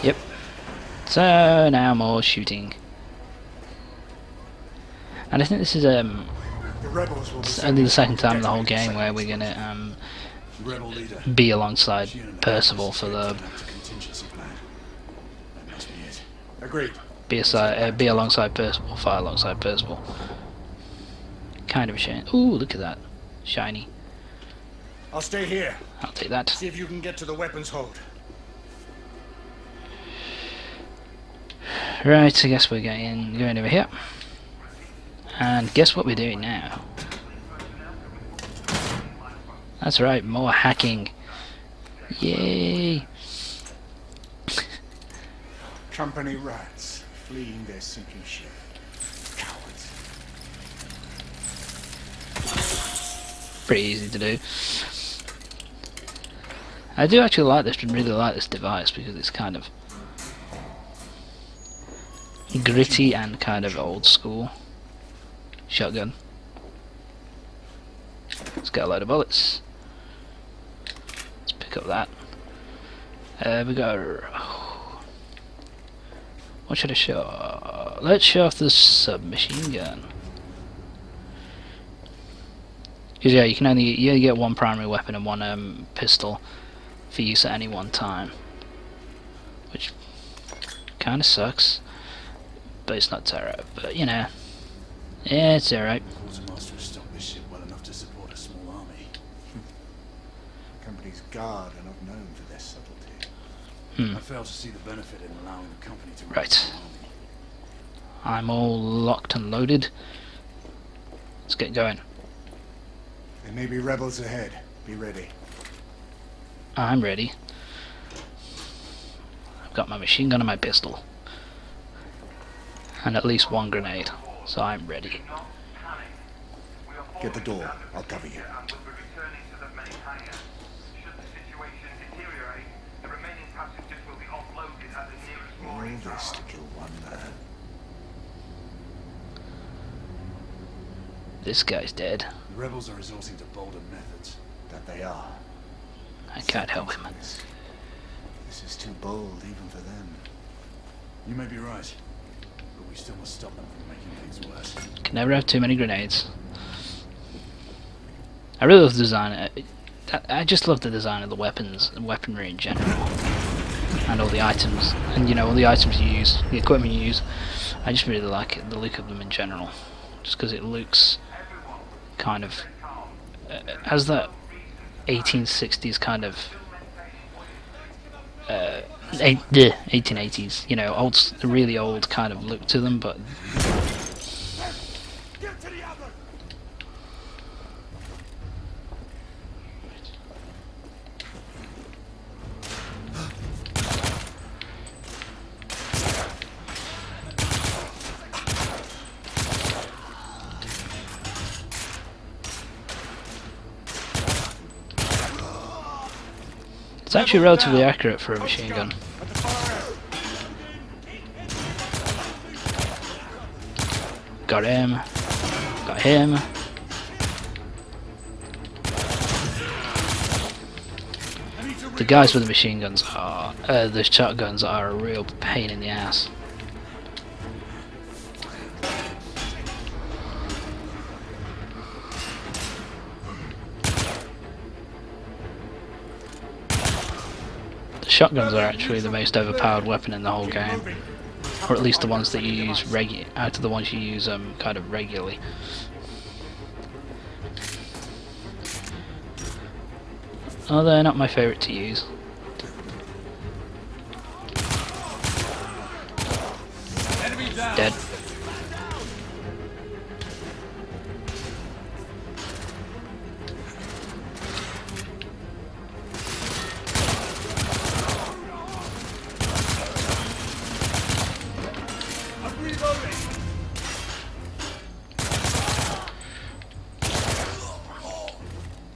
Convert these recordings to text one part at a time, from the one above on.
Yep. So now more shooting. And I think this is The rebels will be only the sending second time in the get whole ready game where seconds. we're gonna Rebel leader. be alongside She and Percival for the a contingency plan. That must be it. Agreed. be alongside Percival, fight alongside Percival. Kind of a shame. Ooh, look at that, shiny. I'll stay here. I'll take that. See if you can get to the weapons hold. Right, I guess we're going over here. And guess what we're doing now? That's right, more hacking. Yay! Company rats fleeing their sinking ship. Cowards. Pretty easy to do. I do actually like this, really like this device because it's kind of gritty and kind of old school. Shotgun. Let's get a load of bullets. Let's pick up that. We got. What should I show? Let's show off the submachine gun. Because yeah, you only get one primary weapon and one pistol for use at any one time, which kind of sucks. But it's not terrible. But you know, yeah, it's alright. Quartermaster has stocked this ship well enough to support a small army. The company's guard are not known for their subtlety. I fail to see the benefit in allowing the company to run Right. an army. I'm all locked and loaded. Let's get going. There may be rebels ahead. Be ready. I'm ready. I've got my machine gun and my pistol. And at least one grenade. So I'm ready. Get the door. I'll cover you. All this to kill one man. This guy's dead. The rebels are resorting to bolder methods. That they are. I can't help him. This is too bold even for them. You may be right, but we still must stop them from making things worse. Can never have too many grenades. I really love the design. I just love the design of the weapons and weaponry in general, and all the items, and you know, all the items you use, the equipment you use. I just really like it, the look of them in general, just because it looks kind of has that 1860s kind of 1880s, you know, really old kind of look to them, but it's actually relatively accurate for a machine gun. Got him. Got him. The guys with the machine guns are, the shotguns are a real pain in the ass. The shotguns are actually the most overpowered weapon in the whole game, or at least the ones that you use out of the ones you use kind of regularly. Oh, they're not my favourite to use. Dead.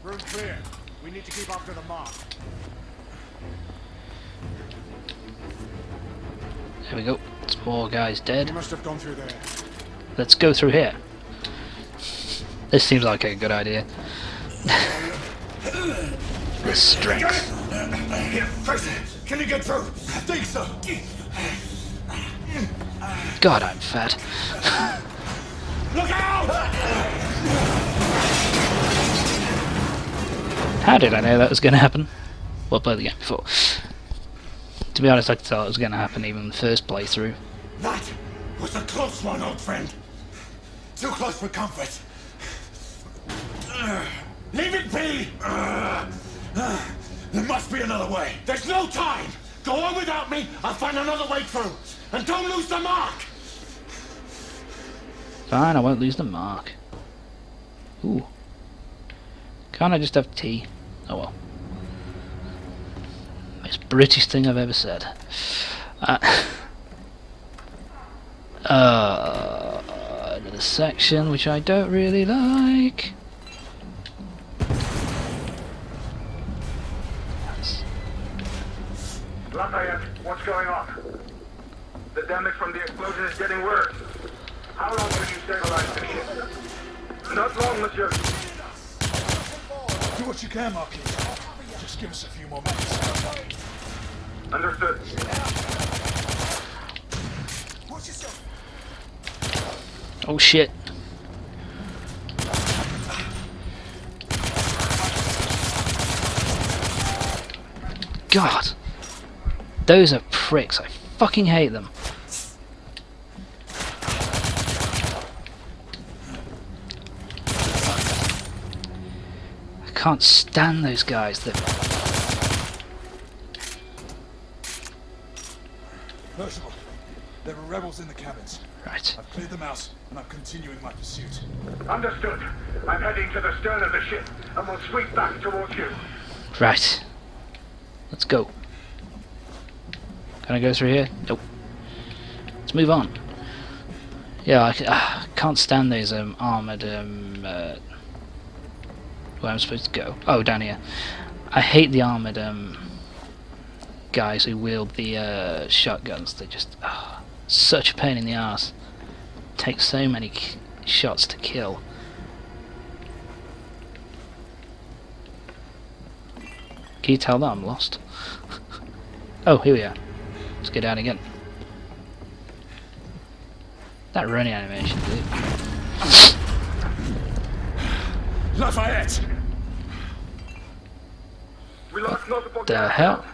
Room clear. We need to keep after the mark. There we go. Some more guys dead. We must have gone through there. Let's go through here. This seems like a good idea. The strength. Here, face it. Can you get through? I think so. God, I'm fat. Look out! How did I know that was going to happen? Well, I played the game before. To be honest, I could tell it was going to happen even in the first playthrough. That was a close one, old friend. Too close for comfort. Leave it be! There must be another way. There's no time! Go on without me, I'll find another way through. And don't lose the mark! Fine, I won't lose the mark. Ooh. Can't I just have tea? Oh well. Most British thing I've ever said. Another section which I don't really like. Lafayette, what's going on? The damage from the explosion is getting worse. How long will you stabilize the ship? Not long, monsieur. Do what you can, Marquis. Just give us a few more minutes. Understood. Watch yourself. Oh shit. God. Those are pricks. I fucking hate them. I can't stand those guys. Percival, there are rebels in the cabins. Right. I've cleared them out, and I'm continuing my pursuit. Understood. I'm heading to the stern of the ship, and will sweep back towards you. Right. Let's go. Can I go through here? Nope. Let's move on. Yeah, I can't stand those armoured where I'm supposed to go. Oh, down here. I hate the armoured guys who wield the shotguns. They just such a pain in the arse. Take so many shots to kill. Can you tell that I'm lost? Oh, here we are. Let's get down again. That running animation, dude. Lafayette! We lost multiple The gas hell? cells.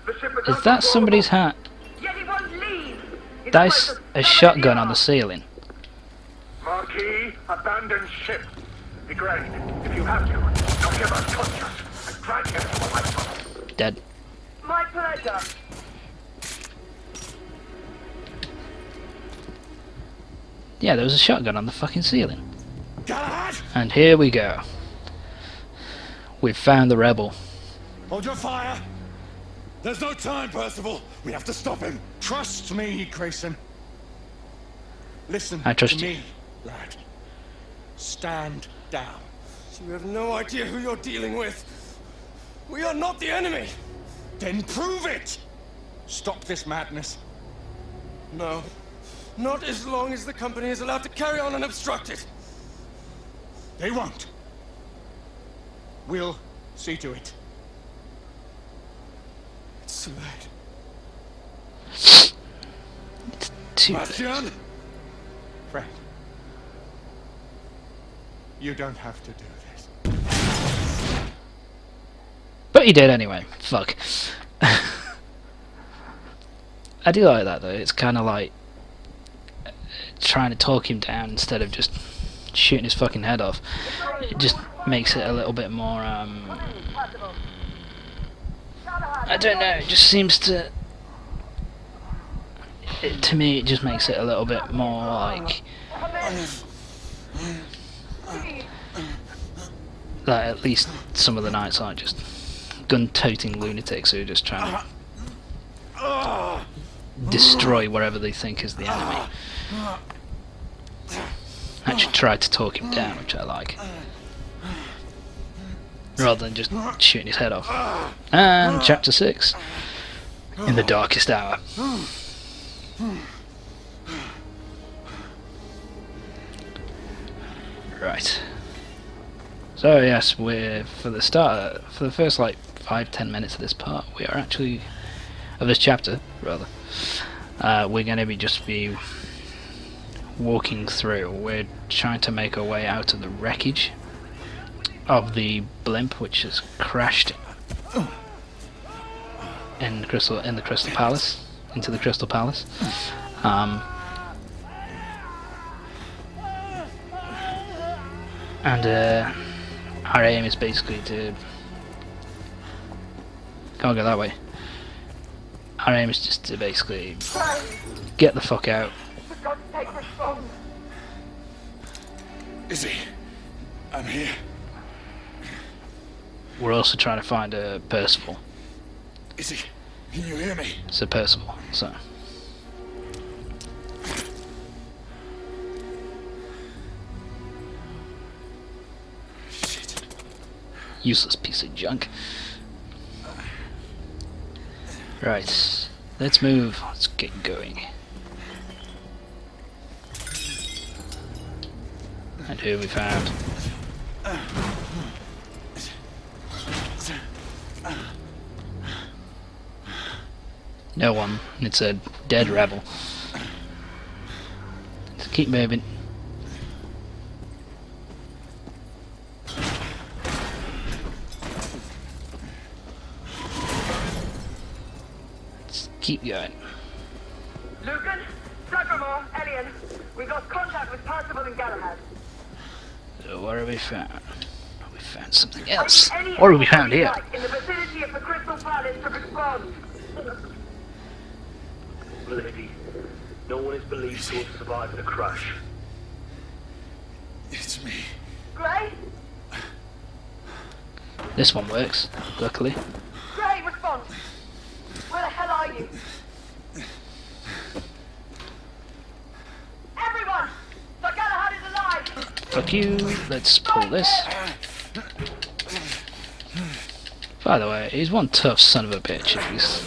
The ship Is that somebody's hat? Yet he won't leave. That's a shotgun on the ceiling. Marquis, abandon ship. Be great. If you have to, don't give us conscious and drag him to a lifeboat. Dead. My pleasure. Yeah, there was a shotgun on the fucking ceiling. Galahad! And here we go. We've found the rebel. Hold your fire! There's no time, Percival! We have to stop him! Trust me, Grayson. Listen I trust to you. me, lad. Stand down. You have no idea who you're dealing with. We are not the enemy. Then prove it! Stop this madness. No. Not as long as the company is allowed to carry on unobstructed. They won't. We'll see to it. It's too late. Too late. Bastian! Friend. You don't have to do this. But he did anyway. Fuck. I do like that though. It's kind of like trying to talk him down instead of just shooting his fucking head off. It just makes it a little bit more I don't know, it just seems to to me it just makes it a little bit more like at least some of the knights aren't just gun-toting lunatics who are just trying to destroy whatever they think is the enemy. Actually try to talk him down, which I like, rather than just shooting his head off. And chapter 6, in the darkest hour. Right. So yes, we're for the first like 5-10 minutes of this part, we are actually of this chapter, rather, we're going to be just be walking through. We're trying to make our way out of the wreckage of the blimp, which has crashed in the Crystal Palace, into the Crystal Palace. And our aim is basically to... Can't go that way. Our aim is just to basically get the fuck out. For God's sake, respond. Izzy, I'm here. We're also trying to find Percival. Izzy, can you hear me? Sir Percival, so... Shit. Useless piece of junk. Right, let's move. Let's get going. And who have we found? No one. It's a dead rebel. Let's keep moving. Keep going. Lucan, Sagamore, Elian, we got contact with Percival and Galahad. So what have we found? We found something else. What have we found here? In the vicinity of the Crystal Palace to respond. Lady, no one is believed to have survived the crash. It's me. Gray? This one works, luckily. Gray, respond. Where the hell are you? Everyone! The Galahad is alive! Fuck you. Let's pull this. By the way, he's one tough son of a bitch if he's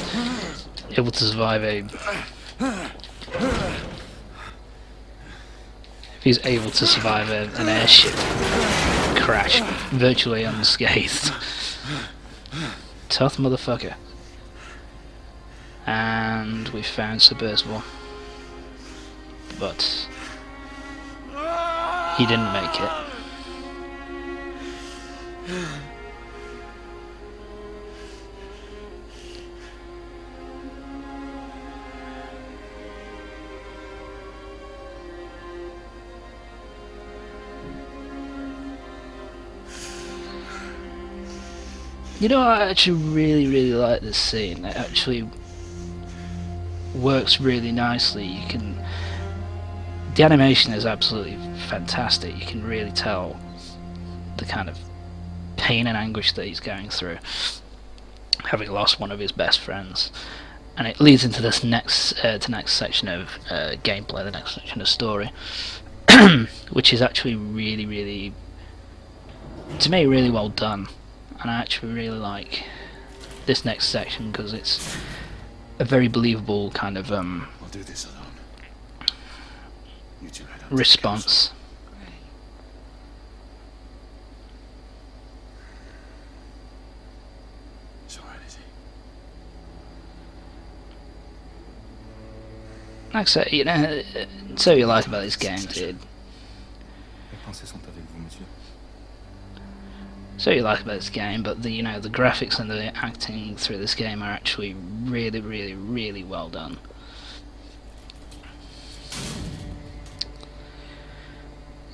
able to survive a... If he's able to survive an airship crash virtually unscathed. Tough motherfucker. And we found Sir Percival. But he didn't make it. You know, I actually really like this scene. It actually works really nicely. You can... The animation is absolutely fantastic. You can really tell the kind of pain and anguish that he's going through, having lost one of his best friends. And it leads into this next section of gameplay, the next section of story, which is actually really, to me, really well done. And I actually really like this next section because it's a very believable kind of I'll do this alone. You two head on to the response. council. It's alright, Izzy. Like I say, you know, so you like about this game, dude. Les pensées sont avec vous, monsieur. So you like about this game, but the the graphics and the acting through this game are actually really well done.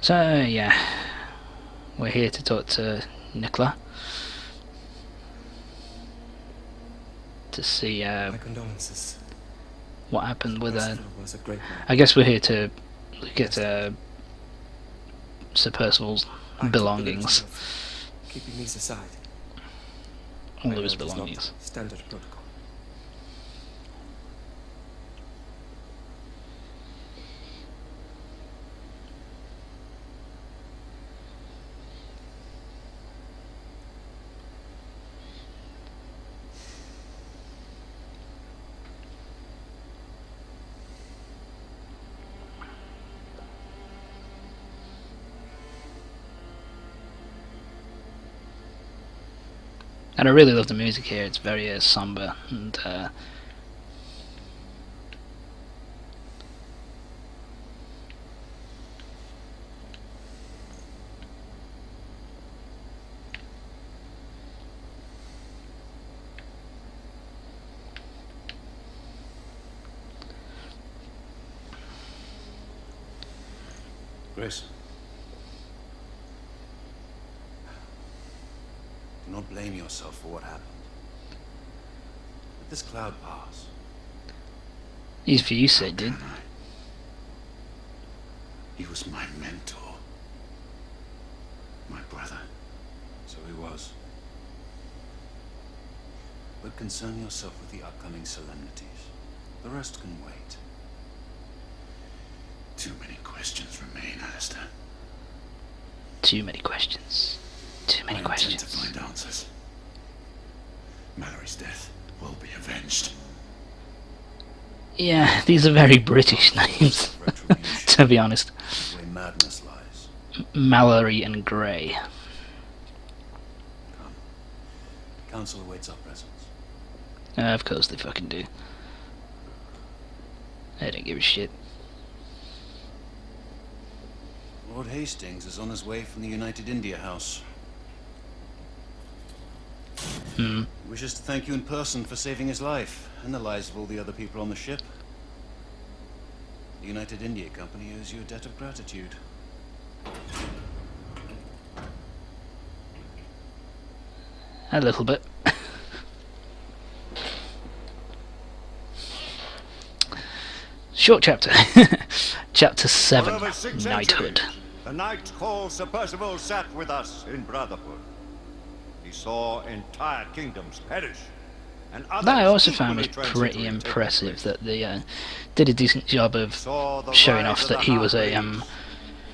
So yeah, we're here to talk to Nicola to see My condolences. what happened with her. Percival was a great man. I guess we're here to look at Sir Percival's I took the belongings, liberty of keeping these aside. all I of know his it is not belongings. standard protocol. And I really love the music here. It's very somber and Grace. Do not blame yourself for what happened. Let this cloud pass. Easy for you, to say, dude. He was my mentor. My brother. So he was. But concern yourself with the upcoming solemnities. The rest can wait. Too many questions remain, Alistair. Too many questions. Too many I questions. intend to find answers. Mallory's death will be avenged. Yeah, these are very British names, to be honest. Where madness lies. Mallory and Gray. Come. Council awaits our presence. Of course they fucking do. They don't give a shit. Lord Hastings is on his way from the United India House. Hmm. He wishes to thank you in person for saving his life, and the lives of all the other people on the ship. The United India Company owes you a debt of gratitude. A little bit. Short chapter. Chapter 7, For over 6 Knighthood. centuries, the knight called Sir Percival sat with us in brotherhood. He saw entire kingdoms perish, and others That I also found was equally pretty transitory take impressive, place. that they did a decent job of Saw the showing rise off of that the he was a half-breeds,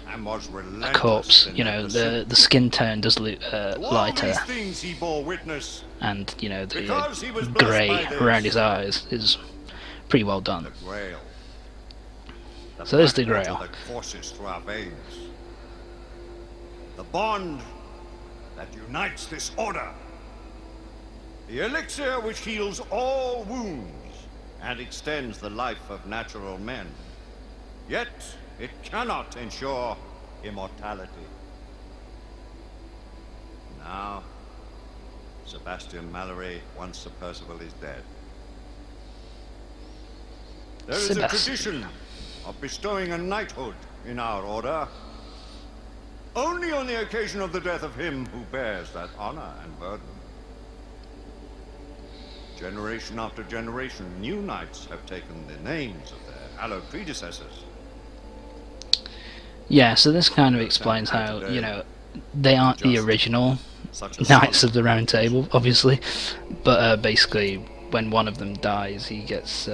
and was a relentless corpse. in You their know, pursuit. the skin tone does look To all lighter, these things he bore witness, and you know the because he was blessed grey by this, around his eyes is pretty well the done. Grail. So there's the black Grail. water that courses through our veins. The bond that unites this order. The elixir which heals all wounds and extends the life of natural men. Yet it cannot ensure immortality. Now, Sebastian Mallory, once Sir Percival, is dead. There is a Sebastian. tradition of bestowing a knighthood in our order only on the occasion of the death of him who bears that honor and burden. Generation after generation, new knights have taken the names of their hallowed predecessors. Yeah, so this kind of explains how, you know, they aren't the original Such a Knights son of the Round Table, obviously, but basically when one of them dies, he gets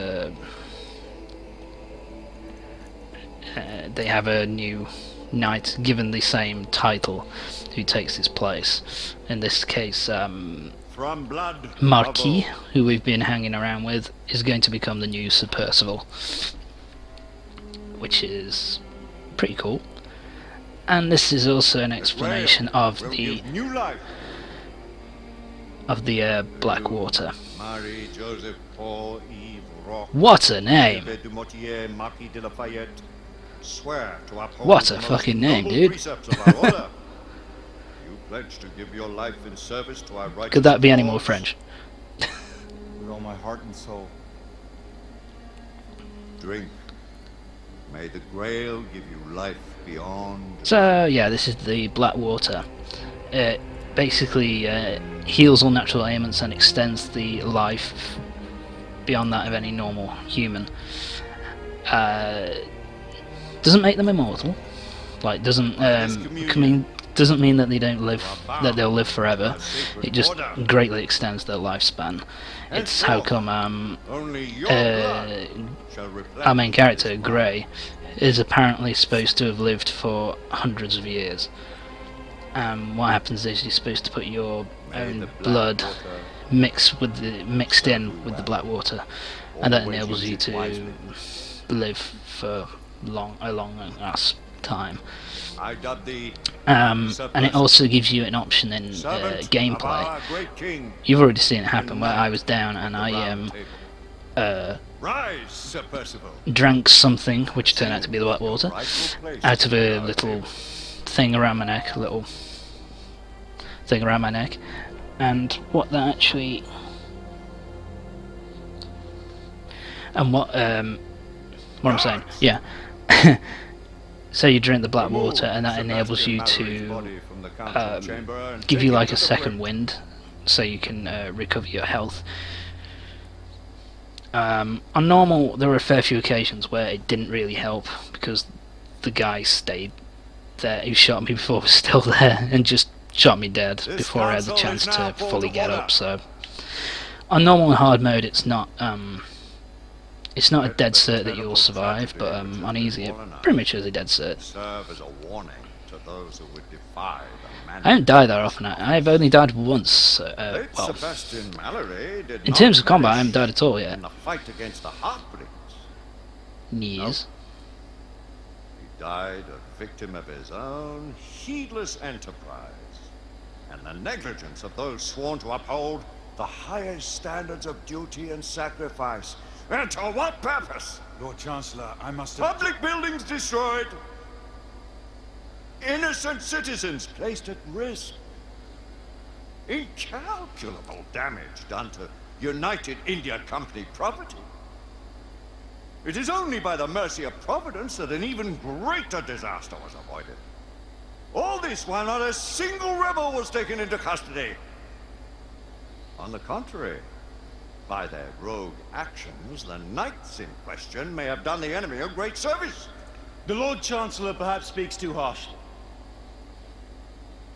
they have a new knight given the same title who takes his place. In this case, from blood. Marquis, of old. who we've been hanging around with, is going to become the new Sir Percival, which is pretty cool. And this is also an explanation of Will the give new life. Blackwater. Marie Joseph Paul Yves Roch. What a name! Albert du Motier, Marquis de Lafayette, swear to uphold What the a most fucking name, noble dude. precepts of our order. You pledge to give your life in service to our righteous Could that be any more cause. French? With all my heart and soul. Drink. May the Grail give you life beyond. So yeah, this is the Blackwater. It basically heals all natural ailments and extends the life beyond that of any normal human. Doesn't make them immortal. Like doesn't doesn't mean that they don't live, that they'll live forever. It just greatly extends their lifespan. It's how come Only your blood shall replenish our main character, this Gray, is apparently supposed to have lived for hundreds of years. What happens is you're supposed to put your own blood mixed in with the Blackwater, and that enables you to live for a long ass time. I dub thee And it also gives you an option in servant of gameplay. our great king. You've already seen it happen where I was down and I Rise, Sir Percival. drank something which turned out to be the Blackwater out of a little thing around my neck, a little thing around my neck, and what that actually and what I'm saying, yeah. say you drink the black Remove water, and that enables Sebastian you Mallory's to body from the council chamber and give take you him like to a the second blimp. wind, so you can recover your health. On normal, there were a fair few occasions where it didn't really help because the guy stayed there who shot me before was still there and just shot me dead This before I had the council chance is now to called fully to get order. up. So on normal and hard mode, it's not a dead cert that you'll survive, but on easy, it pretty much is a dead cert. Serve as a warning to those who would defy the I don't die that often. I've only died once. Late Well, Sebastian Mallory did in not terms of combat, I perish haven't died at all yet. in the fight against the Heartbreakers. Years. He died a victim of his own heedless enterprise and the negligence of those sworn to uphold the highest standards of duty and sacrifice. And to what purpose? Lord Chancellor, I must have... Public buildings destroyed. Innocent citizens placed at risk. Incalculable damage done to United India Company property. It is only by the mercy of Providence that an even greater disaster was avoided. All this while not a single rebel was taken into custody. On the contrary, by their rogue actions, the knights in question may have done the enemy a great service. The Lord Chancellor perhaps speaks too harshly.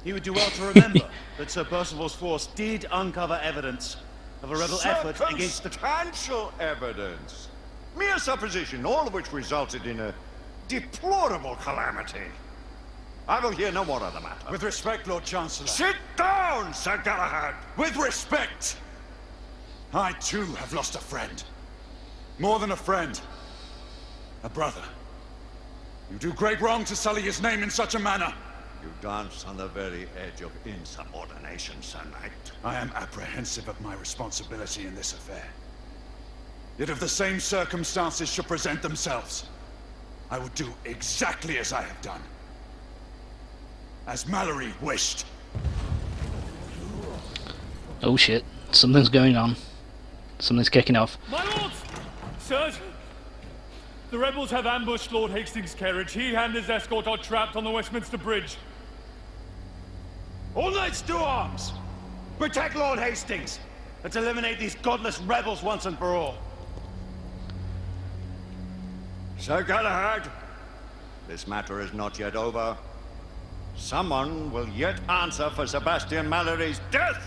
He would do well to remember that Sir Percival's force did uncover evidence of a rebel effort against the... Circumstantial evidence. Mere supposition, all of which resulted in a deplorable calamity. I will hear no more of the matter. With respect, Lord Chancellor. Sit down, Sir Galahad! With respect! I too have lost a friend. More than a friend. A brother. You do great wrong to sully his name in such a manner. You dance on the very edge of insubordination, Sir Knight. I am apprehensive of my responsibility in this affair. Yet if the same circumstances should present themselves, I would do exactly as I have done. As Mallory wished. Oh shit, something's going on. Something's kicking off. My lords! Sirs! The rebels have ambushed Lord Hastings' carriage. He and his escort are trapped on the Westminster Bridge. All knights to arms! Protect Lord Hastings! Let's eliminate these godless rebels once and for all. Sir Galahad, this matter is not yet over. Someone will yet answer for Sebastian Mallory's death!